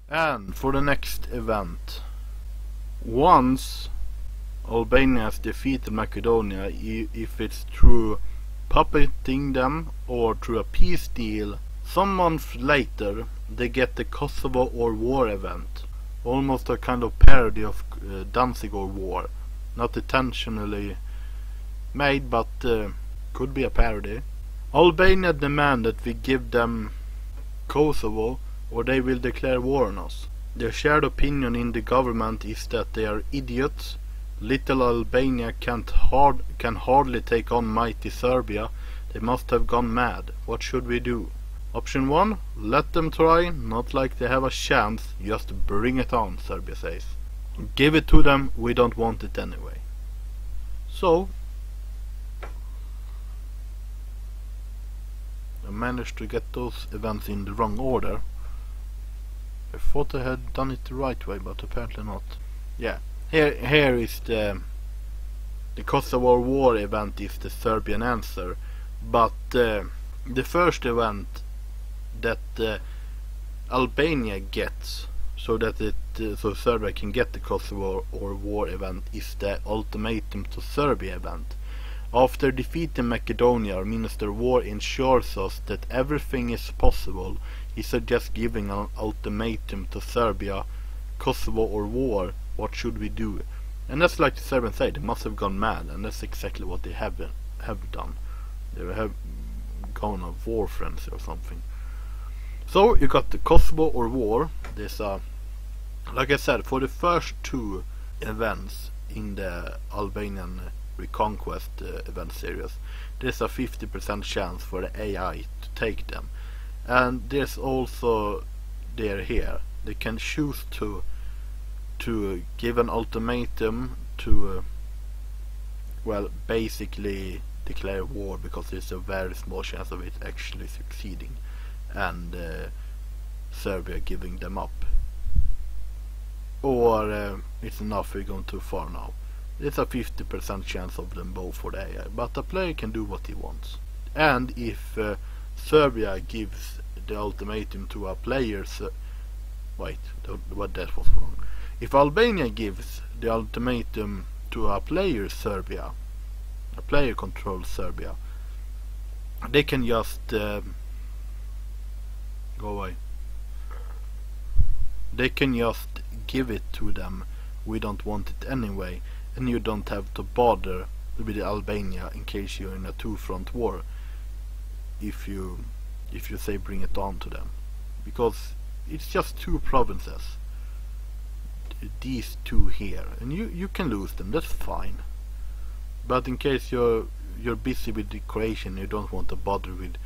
And for the next event, once Albania has defeated Macedonia, if it's through puppeting them or through a peace deal, some months later they get the Kosovo or War event, almost a kind of parody of Danzig or War, not intentionally made, but could be a parody. Albania demand that we give them Kosovo or they will declare war on us. Their shared opinion in the government is that they are idiots. Little Albania can hardly take on mighty Serbia. They must have gone mad. What should we do? Option 1, let them try, not like they have a chance, just bring it on, Serbia says. Give it to them, we don't want it anyway. So, I managed to get those events in the wrong order. I thought I had done it the right way, but apparently not. Yeah, here is the Kosovo War event is the Serbian answer, but the first event that Albania gets, so that so Serbia can get the Kosovo or War event, is the ultimatum to Serbia event. After defeating Macedonia, our Minister of War ensures us that everything is possible. He suggests giving an ultimatum to Serbia, Kosovo or war. What should we do? And that's like the Serbians say, they must have gone mad, and that's exactly what they have done. They have gone on a war frenzy or something. So you got the Kosovo or war. There's like I said, for the first two events in the Albanian Reconquest event series, there's a 50% chance for the AI to take them. And there's also here. They can choose to give an ultimatum to well, basically declare war, because there's a very small chance of it actually succeeding, and Serbia giving them up. Or it's enough, we're going too far now. There's a 50% chance of them both for the AI, but the player can do what he wants. And if Serbia gives the ultimatum to a player, wait, that was wrong. If Albania gives the ultimatum to a player Serbia, a player controls Serbia, they can just go away. They can just give it to them. We don't want it anyway, and you don't have to bother with Albania in case you're in a two-front war. If you say bring it on to them, because it's just two provinces, these two here, and you can lose them, that's fine. But in case you're busy with the Croatian, you don't want to bother with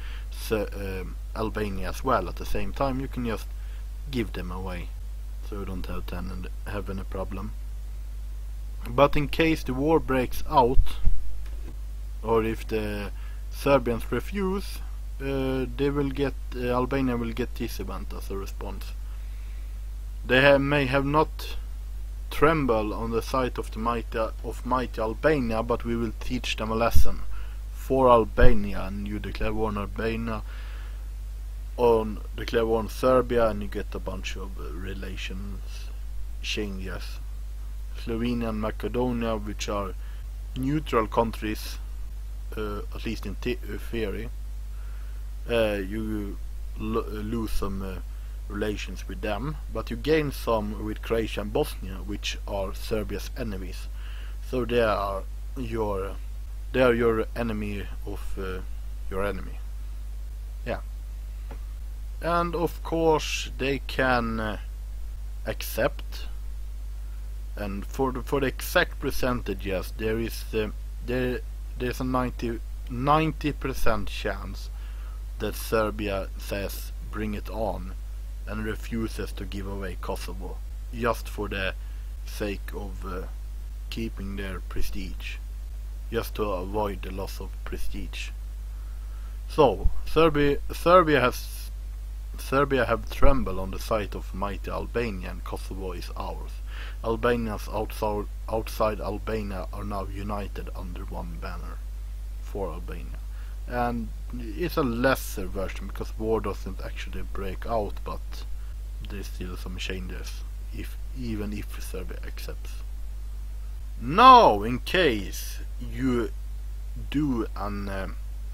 Albania as well at the same time, you can just give them away, so you don't have any problem. But in case the war breaks out, or if the Serbians refuse, they will get Albania will get this event as a response. They may have not trembled on the sight of the mighty Albania, but we will teach them a lesson. For Albania, and you declare war on Albania, declare war on Serbia, and you get a bunch of relations changes. Slovenia and Macedonia, which are neutral countries, at least in theory, you lose some relations with them, but you gain some with Croatia and Bosnia, which are Serbia's enemies. So they are your enemy of your enemy. Yeah. And of course they can accept. And for the exact percentages, there's a 90% chance that Serbia says bring it on and refuses to give away Kosovo, just for the sake of keeping their prestige, just to avoid the loss of prestige. So Serbia have trembled on the sight of mighty Albania, and Kosovo is ours. Albanians outside Albania are now united under one banner, for Albania. And it's a lesser version, because war doesn't actually break out, but there's still some changes, even if Serbia accepts. Now, in case you do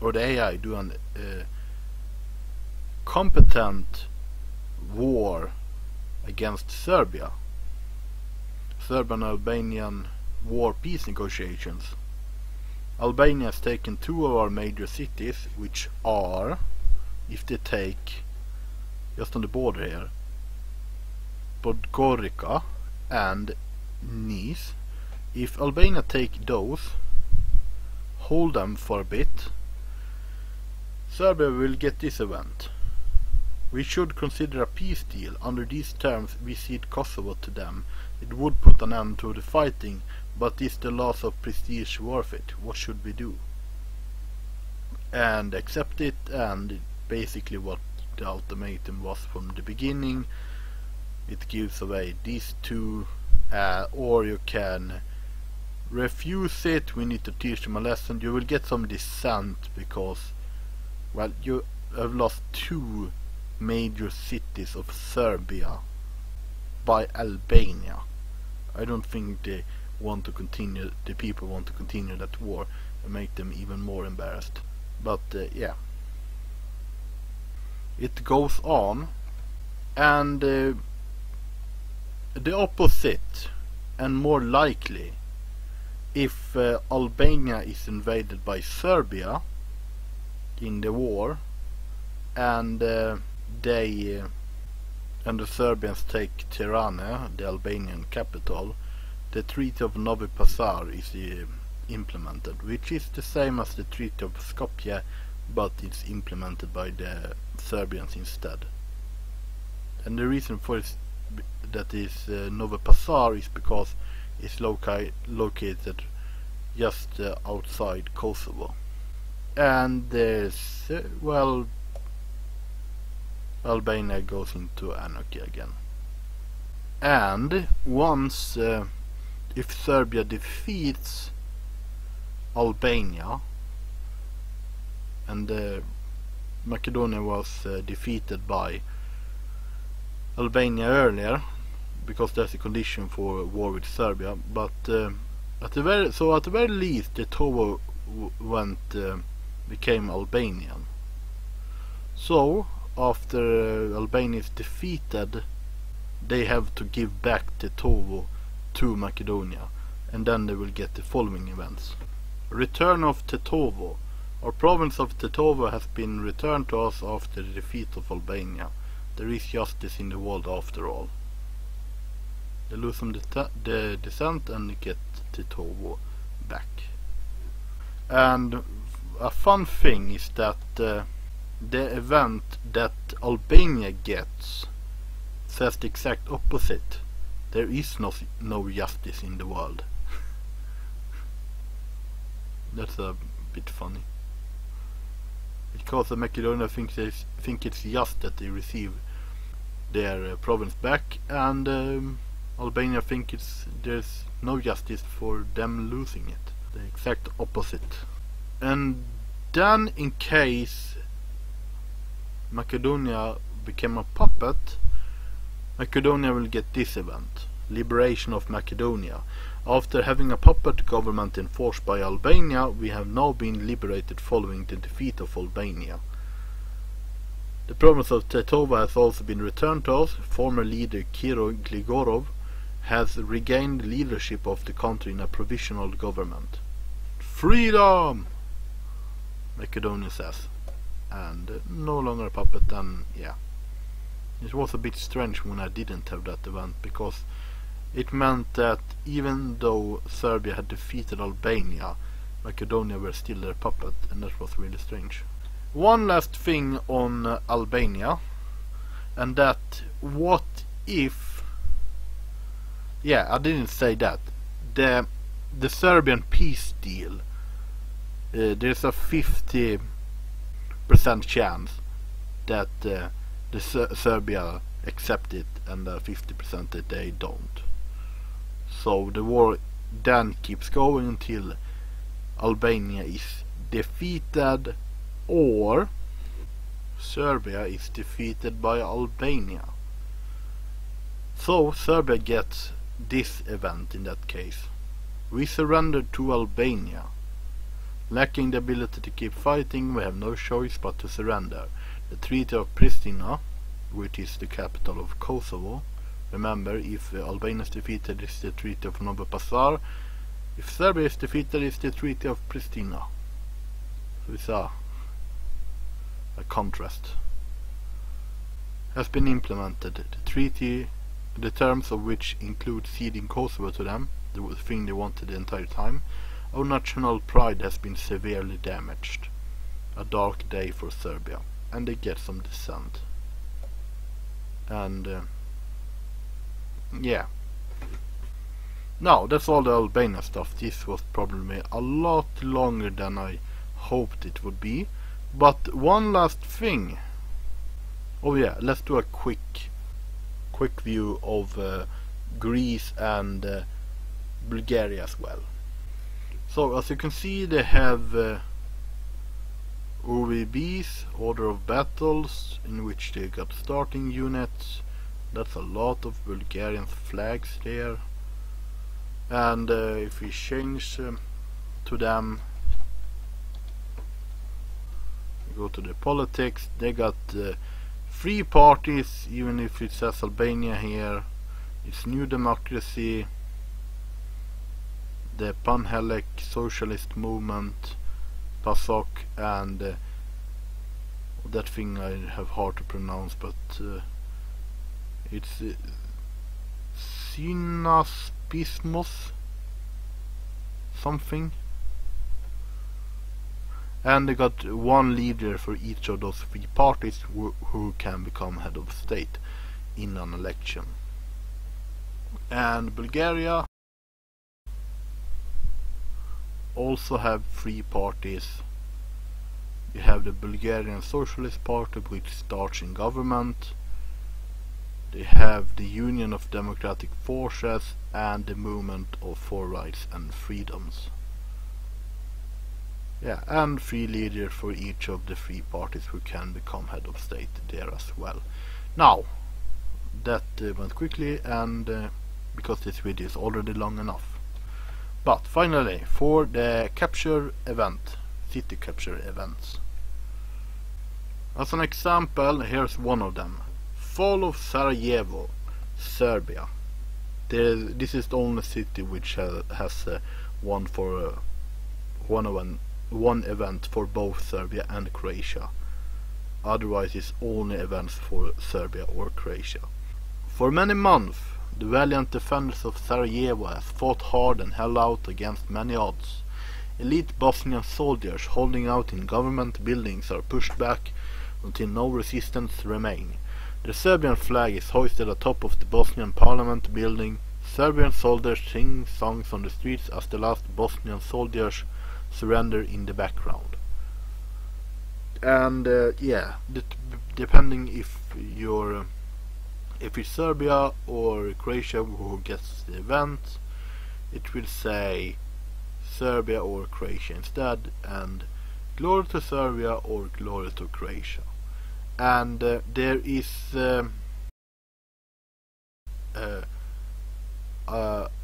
or the AI do an competent war against Serbia, Serbian Albanian war peace negotiations, Albania has taken 2 of our major cities, which are, if they take, just on the border here, Podgorica and Nice. If Albania take those, hold them for a bit, Serbia will get this event. We should consider a peace deal. Under these terms we cede Kosovo to them. It would put an end to the fighting, but is the loss of prestige worth it? What should we do? And accept it, and basically what the ultimatum was from the beginning. It gives away these 2, or you can refuse it. We need to teach them a lesson. You will get some dissent because, well, you have lost 2 major cities of Serbia by Albania. I don't think they want to continue, the people want to continue that war and make them even more embarrassed. But yeah, it goes on, and the opposite, and more likely, if Albania is invaded by Serbia in the war, and the Serbians take Tirana, the Albanian capital, the Treaty of Novi Pazar is implemented, which is the same as the Treaty of Skopje, but it's implemented by the Serbians instead. And the reason for that is Novi Pazar is because it's located just outside Kosovo. And there's, well, Albania goes into anarchy again. And once, if Serbia defeats Albania, and Macedonia was defeated by Albania earlier, because that's a condition for war with Serbia, but at the very least the Tetovo became Albanian. So after Albania is defeated, they have to give back Tetovo to Macedonia, and then they will get the following events. Return of Tetovo. Our province of Tetovo has been returned to us after the defeat of Albania. There is justice in the world after all. They lose some the descent and get Tetovo back. And a fun thing is that the event that Albania gets says the exact opposite. There is no justice in the world. That's a bit funny. Because the Macedonia think it's just that they receive their province back, and Albania think there's no justice for them losing it. The exact opposite. And then, in case Macedonia became a puppet, Macedonia will get this event: Liberation of Macedonia. After having a puppet government enforced by Albania, we have now been liberated following the defeat of Albania. The province of Tetovo has also been returned to us. Former leader Kiro Gligorov has regained leadership of the country in a provisional government. Freedom! Macedonia says. And no longer a puppet, and yeah. It was a bit strange when I didn't have that event, because it meant that even though Serbia had defeated Albania, Macedonia were still their puppet, and that was really strange. One last thing on Albania, and that, what if... Yeah, I didn't say that. The Serbian peace deal, there's a 50% chance that Serbia accept it, and 50% that they don't. So the war then keeps going until Albania is defeated, or Serbia is defeated by Albania. So Serbia gets this event in that case. We surrendered to Albania. Lacking the ability to keep fighting, we have no choice but to surrender. The Treaty of Pristina, which is the capital of Kosovo. Remember, if Albania is defeated, it's the Treaty of Novi Pazar. If Serbia is defeated, it's the Treaty of Pristina. So it's a contrast. Has been implemented. The treaty, the terms of which include ceding Kosovo to them, the thing they wanted the entire time. Our national pride has been severely damaged. A dark day for Serbia, and they get some dissent. And yeah. Now that's all the Albania stuff. This was probably a lot longer than I hoped it would be. But one last thing. Oh yeah, let's do a quick view of Greece and Bulgaria as well. So as you can see, they have OVBs, Order of Battles, in which they got starting units. That's a lot of Bulgarian flags there. And if we change to them, we go to the politics, they got 3 parties, even if it says Albania here. It's New Democracy, the Panhellenic Socialist Movement, PASOK, and that thing I have hard to pronounce, but it's Synaspismos something. And they got one leader for each of those 3 parties who can become head of state in an election. And Bulgaria also have 3 parties. You have the Bulgarian Socialist Party, which starts in government. They have the Union of Democratic Forces and the Movement for Rights and Freedoms. Yeah, and 3 leaders for each of the 3 parties who can become head of state there as well. Now, that went quickly, and because this video is already long enough. But finally, for the capture event, city capture events. As an example, here's one of them. Fall of Sarajevo, Serbia. This is the only city which has one event for both Serbia and Croatia. Otherwise it's only events for Serbia or Croatia. For many months the valiant defenders of Sarajevo have fought hard and held out against many odds. Elite Bosnian soldiers holding out in government buildings are pushed back until no resistance remains. The Serbian flag is hoisted atop of the Bosnian parliament building. Serbian soldiers sing songs on the streets as the last Bosnian soldiers surrender in the background. And yeah, depending if it's Serbia or Croatia who gets the event, it will say Serbia or Croatia instead, and glory to Serbia or glory to Croatia. And there is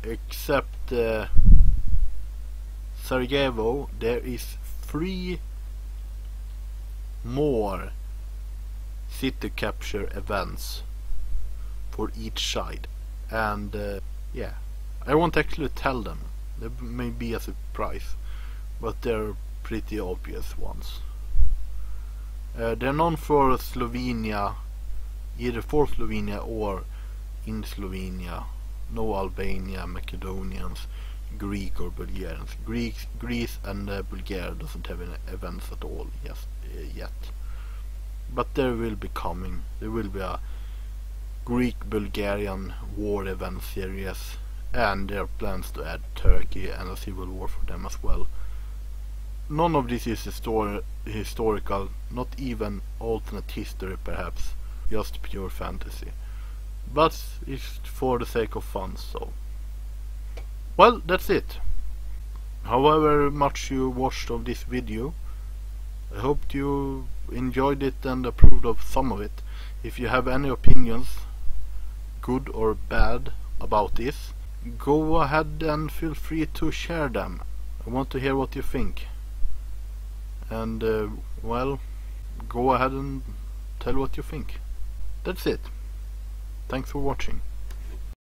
except Sarajevo, there is 3 more city capture events for each side, and yeah, I won't actually tell them. They may be a surprise, but they're pretty obvious ones. They're known for Slovenia, either for Slovenia or in Slovenia. No Albania, Macedonians, Greek or Bulgarians. Greece and Bulgaria doesn't have any events at all yet. But there will be coming. There will be a Greek-Bulgarian war event series, and there are plans to add Turkey and a civil war for them as well. None of this is historical, not even alternate history perhaps, just pure fantasy. But it's for the sake of fun, so. Well, that's it. However much you watched of this video, I hope you enjoyed it and approved of some of it. If you have any opinions, good or bad about this, go ahead and feel free to share them. I want to hear what you think. And well, go ahead and tell what you think. That's it. Thanks for watching.